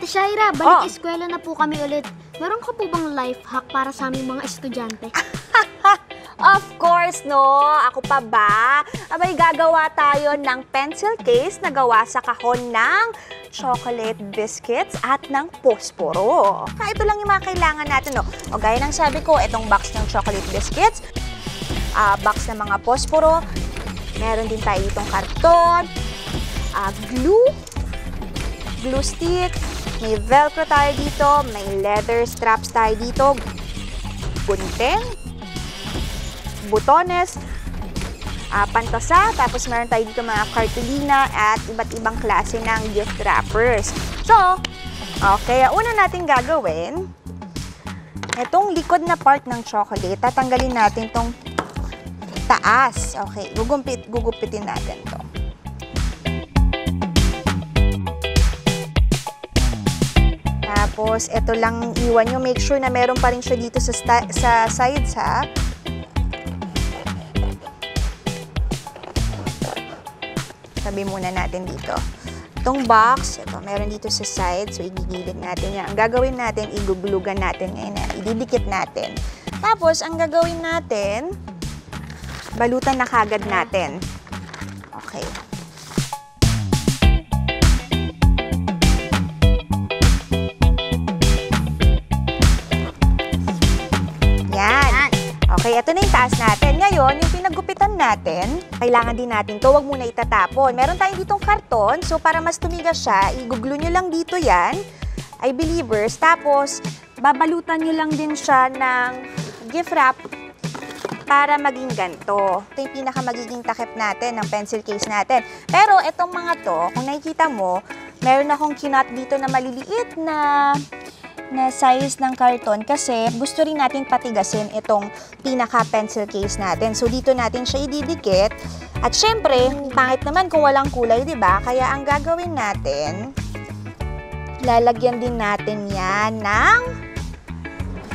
Ate Shaira, balik eskwela na po kami ulit. Meron ka po bang life hack para sa aming mga estudyante? Of course, no? Ako pa ba? Abay, gagawa tayo ng pencil case na gawa sa kahon ng chocolate biscuits at ng posporo. Ito lang yung mga kailangan natin, no? O gaya ng sabi ko, itong box ng chocolate biscuits, box ng mga posporo, meron din tayo itong karton, glue stick, may velcro tayo dito, may leather straps tayo dito, gunting, butones, pantasa, tapos meron tayo dito mga cartolina at iba't ibang klase ng gift wrappers. So, okay, una natin gagawin, itong likod na part ng chocolate, tatanggalin natin itong taas. Okay, gugupitin natin to. Tapos, ito lang iwan nyo. Make sure na meron pa rin siya dito sa sides, ha? Sabi muna natin dito. Itong box, ito, meron dito sa side. So, igigilid natin yan. Ang gagawin natin, igugulugan natin ngayon. Ididikit natin. Tapos, ang gagawin natin, balutan na kagad natin. Okay. Okay, ito na yung taas natin. Ngayon, yung pinagupitan natin, kailangan din natin ito. Huwag muna itatapon. Meron tayong ditong karton. So, para mas tumigas siya, iguglo nyo lang dito yan. I believers. Tapos, babalutan nyo lang din siya ng gift wrap para maging ganito. Ito yung pinakamagiging takip natin ng pencil case natin. Pero, itong mga to, kung nakikita mo, meron akong kinot dito na maliliit na size ng karton kasi gusto rin natin patigasin itong pinaka-pencil case natin. So, dito natin siya ididikit. At syempre, pangit naman kung walang kulay, di ba? Kaya ang gagawin natin, lalagyan din natin yan ng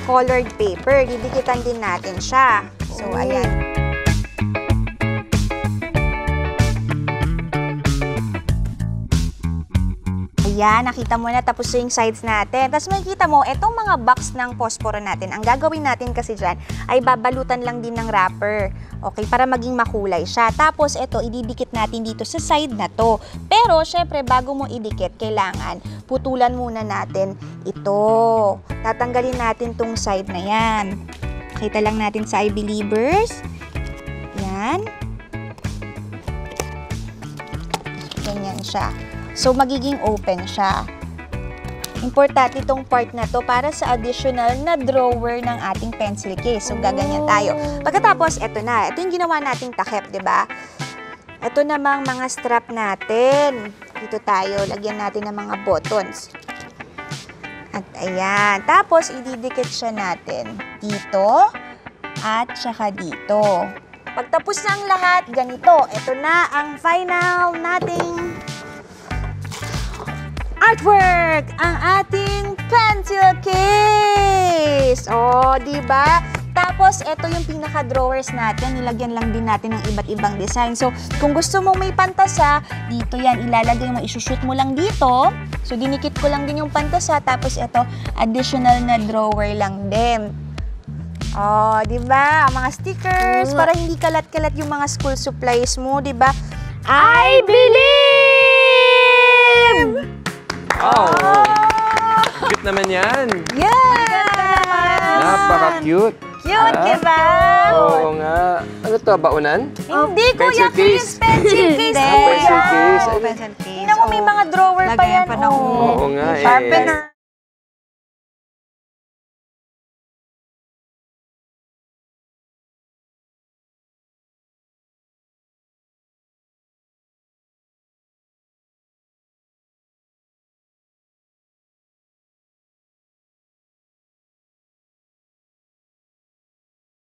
colored paper. Didikitan din natin siya. So, ayan. Ayan, nakita mo na, tapos yung sides natin. Tapos makikita mo, itong mga box ng posporo natin, ang gagawin natin kasi dyan, ay babalutan lang din ng wrapper. Okay, para maging makulay siya. Tapos ito, ididikit natin dito sa side na to. Pero, syempre, bago mo idikit, kailangan putulan muna natin ito. Tatanggalin natin tong side na yan. Kita lang natin sa I Believers. Yan. Ganyan siya. So, magiging open siya. Importante itong part na to para sa additional na drawer ng ating pencil case. So, gaganyan tayo. Pagkatapos, eto na. Ito yung ginawa nating takip, di ba? Ito namang mga strap natin. Dito tayo. Lagyan natin ng mga buttons. At ayan. Tapos, ididikit siya natin dito at saka dito. Pagtapos na ang lahat, ganito. Ito na ang final nating artwork, ang ating pencil case. Oh, di ba? Tapos, ito yung pinaka-drawers natin. Nilagyan lang din natin ng iba't ibang design. So, kung gusto mong may pantasa, dito yan. Ilalagay mo, isushoot mo lang dito. So, dinikit ko lang din yung pantasa. Tapos, ito, additional na drawer lang din. Oh, di ba? Mga stickers, para hindi kalat-kalat yung mga school supplies mo, di ba? I believe! Oh! Cute naman yan. Yeah! Napaka-cute. Cute, di ba? Oo nga. Ano to, baunan? Hindi, kuya, Pencil case. pencil case. Pencil case. Tingnan mo, may mga drawer pa yan. Lagayan pa ng Oo nga eh. Sharpener.